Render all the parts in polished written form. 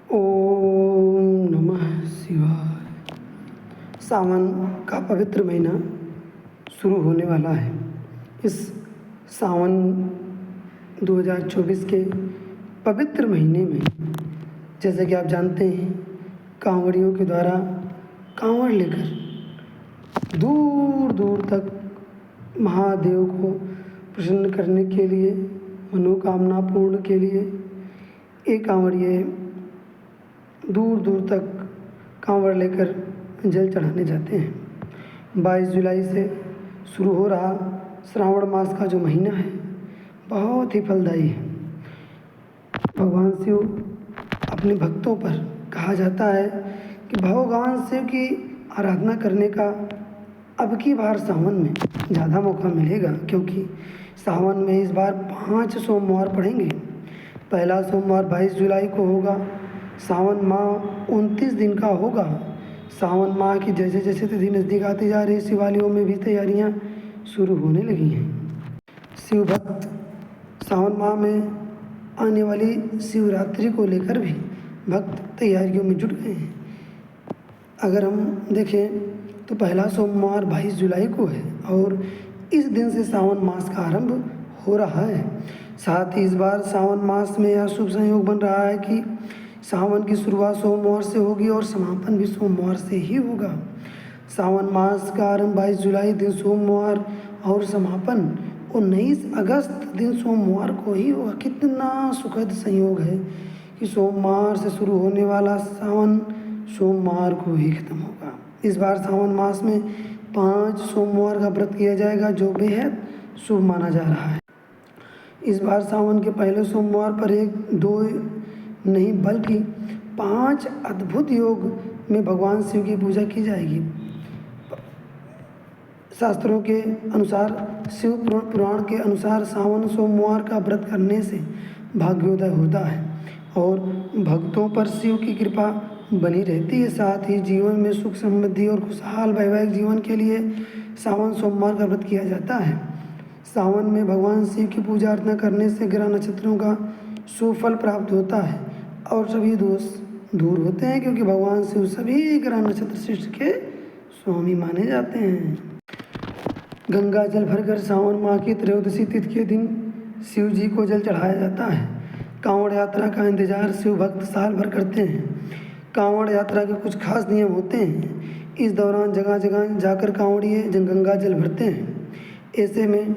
ओम नमः शिवाय। सावन का पवित्र महीना शुरू होने वाला है। इस सावन 2024 के पवित्र महीने में जैसे कि आप जानते हैं, कांवड़ियों के द्वारा कांवड़ लेकर दूर दूर तक महादेव को प्रसन्न करने के लिए, मनोकामना पूर्ण के लिए एक कांवड़िए दूर दूर तक कांवड़ लेकर जल चढ़ाने जाते हैं। 22 जुलाई से शुरू हो रहा श्रावण मास का जो महीना है बहुत ही फलदायी है। भगवान शिव अपने भक्तों पर कहा जाता है कि भगवान शिव की आराधना करने का अब की बार सावन में ज़्यादा मौका मिलेगा, क्योंकि सावन में इस बार 5 सोमवार पड़ेंगे। पहला सोमवार 22 जुलाई को होगा। सावन माह 29 दिन का होगा। सावन माह की जैसे जैसे तिथि नज़दीक आती जा रही, शिवालयों में भी तैयारियां शुरू होने लगी हैं। शिव भक्त सावन माह में आने वाली शिवरात्रि को लेकर भी भक्त तैयारियों में जुट गए हैं। अगर हम देखें तो पहला सोमवार 22 जुलाई को है और इस दिन से सावन मास का आरंभ हो रहा है। साथ ही इस बार सावन मास में यह शुभ संयोग बन रहा है कि सावन की शुरुआत सोमवार से होगी और समापन भी सोमवार से ही होगा। सावन मास का आरंभ 22 जुलाई दिन सोमवार और समापन 19 अगस्त दिन सोमवार को ही होगा। कितना सुखद संयोग है कि सोमवार से शुरू होने वाला सावन सोमवार को ही खत्म होगा। इस बार सावन मास में 5 सोमवार का व्रत किया जाएगा, जो बेहद शुभ माना जा रहा है। इस बार सावन के पहले सोमवार पर 1-2 नहीं बल्कि 5 अद्भुत योग में भगवान शिव की पूजा की जाएगी। शास्त्रों के अनुसार, शिव पुराण के अनुसार सावन सोमवार का व्रत करने से भाग्योदय होता है और भक्तों पर शिव की कृपा बनी रहती है। साथ ही जीवन में सुख समृद्धि और खुशहाल वैवाहिक जीवन के लिए सावन सोमवार का व्रत किया जाता है। सावन में भगवान शिव की पूजा अर्चना करने से ग्रह नक्षत्रों का सुफल प्राप्त होता है और सभी दोष दूर होते हैं, क्योंकि भगवान शिव सभी ग्रह नक्षत्र सृष्टि के स्वामी माने जाते हैं। गंगा जल भरकर सावन माह की त्रयोदशी तिथि के दिन शिव जी को जल चढ़ाया जाता है। कांवड़ यात्रा का इंतजार शिव भक्त साल भर करते हैं। कांवड़ यात्रा के कुछ खास नियम होते हैं। इस दौरान जगह जगह जाकर कांवड़िए गंगा जल भरते हैं। ऐसे में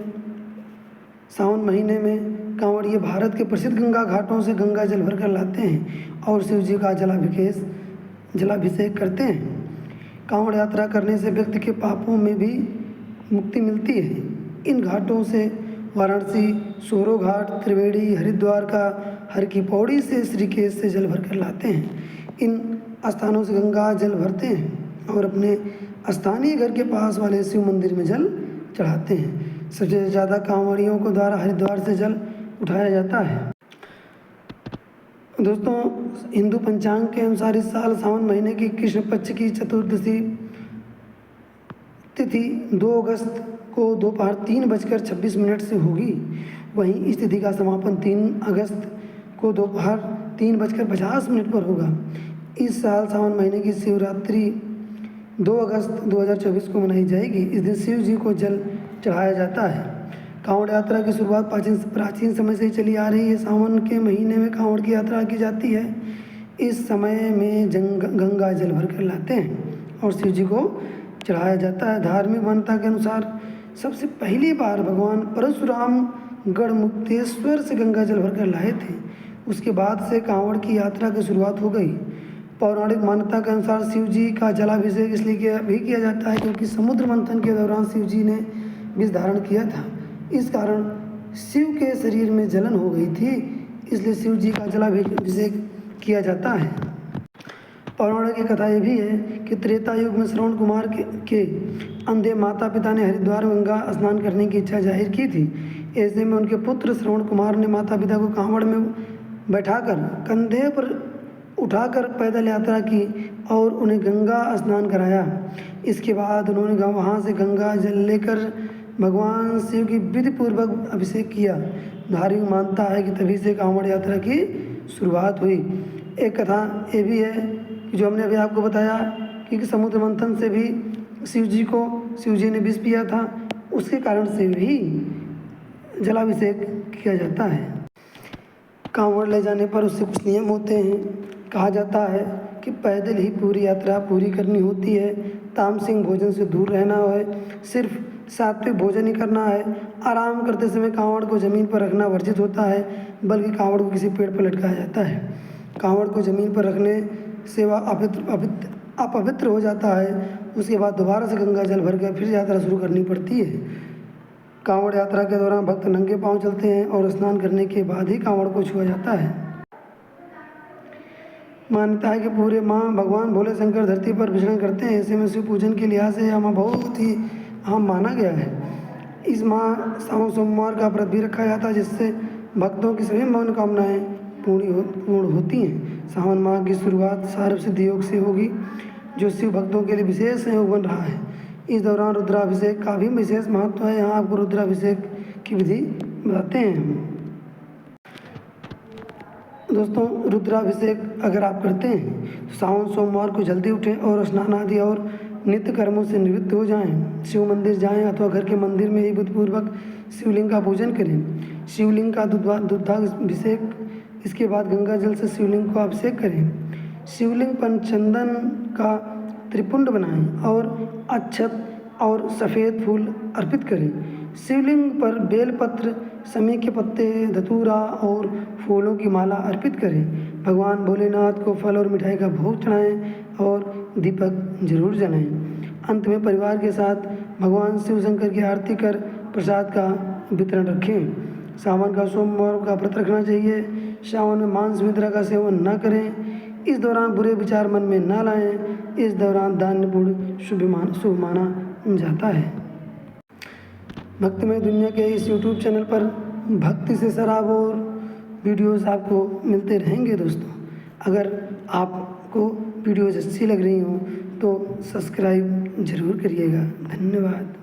सावन महीने में कांवड़िए भारत के प्रसिद्ध गंगा घाटों से गंगा जल भरकर लाते हैं और शिव जी का जलाभिषेक करते हैं। कांवड़ यात्रा करने से व्यक्ति के पापों में भी मुक्ति मिलती है। इन घाटों से वाराणसी, सोरो घाट, त्रिवेणी, हरिद्वार का हर की पौड़ी से ऋषिकेश से जल भरकर लाते हैं। इन स्थानों से गंगा जल भरते हैं और अपने स्थानीय घर के पास वाले शिव मंदिर में जल चढ़ाते हैं। सबसे ज़्यादा कांवड़ियों को द्वारा हरिद्वार से जल उठाया जाता है। दोस्तों, हिंदू पंचांग के अनुसार इस साल सावन महीने की कृष्ण पक्ष की चतुर्दशी तिथि 2 अगस्त को दोपहर 3:26 से होगी। वहीं इस तिथि का समापन 3 अगस्त को दोपहर 3:50 पर होगा। इस साल सावन महीने की शिवरात्रि 2 अगस्त 2024 को मनाई जाएगी। इस दिन शिव जी को जल चढ़ाया जाता है। कांवड़ यात्रा की शुरुआत प्राचीन समय से ही चली आ रही है। सावन के महीने में कांवड़ की यात्रा की जाती है। इस समय में गंगा जल भरकर लाते हैं और शिव जी को चढ़ाया जाता है। धार्मिक मान्यता के अनुसार सबसे पहली बार भगवान परशुराम गढ़मुक्तेश्वर से गंगा जल भरकर लाए थे। उसके बाद से कांवड़ की यात्रा की शुरुआत हो गई। पौराणिक मान्यता के अनुसार शिव जी का जलाभिषेक इसलिए किया जाता है क्योंकि समुद्र मंथन के दौरान शिव जी ने विष धारण किया था। इस कारण शिव के शरीर में जलन हो गई थी, इसलिए शिव जी का जलाभिषेक किया जाता है। पौराणिक की कथा यह भी है कि त्रेता युग में श्रवण कुमार के अंधे माता पिता ने हरिद्वार में गंगा स्नान करने की इच्छा जाहिर की थी। ऐसे में उनके पुत्र श्रवण कुमार ने माता पिता को कांवड़ में बैठाकर कंधे पर उठाकर पैदल यात्रा की और उन्हें गंगा स्नान कराया। इसके बाद उन्होंने वहाँ से गंगा जल लेकर भगवान शिव की विधि पूर्वक अभिषेक किया। धार्मिक मानता है कि तभी से कांवड़ यात्रा की शुरुआत हुई। एक कथा ये भी है कि जो हमने अभी आपको बताया कि समुद्र मंथन से भी शिव जी ने विष पिया था, उसके कारण से भी जलाभिषेक किया जाता है। कांवड़ ले जाने पर उससे कुछ नियम होते हैं। कहा जाता है कि पैदल ही पूरी यात्रा पूरी करनी होती है, तामसिक भोजन से दूर रहना है, सिर्फ सात्विक भोजन ही करना है, आराम करते समय कांवड़ को ज़मीन पर रखना वर्जित होता है, बल्कि कांवड़ को किसी पेड़ पर लटकाया जाता है। कांवड़ को ज़मीन पर रखने से वह अपवित्र हो जाता है। उसके बाद दोबारा से गंगा जल भरकर फिर यात्रा शुरू करनी पड़ती है। कांवड़ यात्रा के दौरान भक्त नंगे पांव चलते हैं और स्नान करने के बाद ही कांवड़ को छुआ जाता है। मान्यता है कि पूरे माह भगवान भोले शंकर धरती पर विचरण करते हैं। ऐसे में शिव पूजन के लिहाज से यह माह बहुत ही अहम माना गया है। इस माह सावन सोमवार का व्रत भी रखा जाता है, जिससे भक्तों की सभी मनोकामनाएं पूर्ण होती हैं। सावन माह की शुरुआत सर्व सिद्धि योग से होगी, जो शिव भक्तों के लिए विशेष संयोग बन रहा है। इस दौरान रुद्राभिषेक का भी विशेष महत्व है। यहाँ आपको रुद्राभिषेक की विधि बताते हैं हम। दोस्तों, रुद्राभिषेक अगर आप करते हैं तो सावन सोमवार को जल्दी उठें और स्नान आदि और नित्य कर्मों से निवृत्त हो जाएं। शिव मंदिर जाएं अथवा घर के मंदिर में ही बुद्धपूर्वक शिवलिंग का पूजन करें। शिवलिंग का दुग्धाभिषेक, इसके बाद गंगा जल से शिवलिंग को अभिषेक करें। शिवलिंग पर चंदन का त्रिपुंड बनाएं और अक्षत और सफ़ेद फूल अर्पित करें। शिवलिंग पर बेलपत्र, समी के पत्ते, धतूरा और फूलों की माला अर्पित करें। भगवान भोलेनाथ को फल और मिठाई का भोग चढ़ाएं और दीपक जरूर जलाएं। अंत में परिवार के साथ भगवान शिव शंकर की आरती कर प्रसाद का वितरण रखें। सावन का सोमवार का व्रत रखना चाहिए। सावन में मांस मित्रा का सेवन न करें। इस दौरान बुरे विचार मन में न लाएं। इस दौरान दान पुण्य शुभ माना जाता है। भक्तिमय दुनिया के इस YouTube चैनल पर भक्ति से सराबोर वीडियोस आपको मिलते रहेंगे। दोस्तों, अगर आपको वीडियोस अच्छी लग रही हो तो सब्सक्राइब ज़रूर करिएगा। धन्यवाद।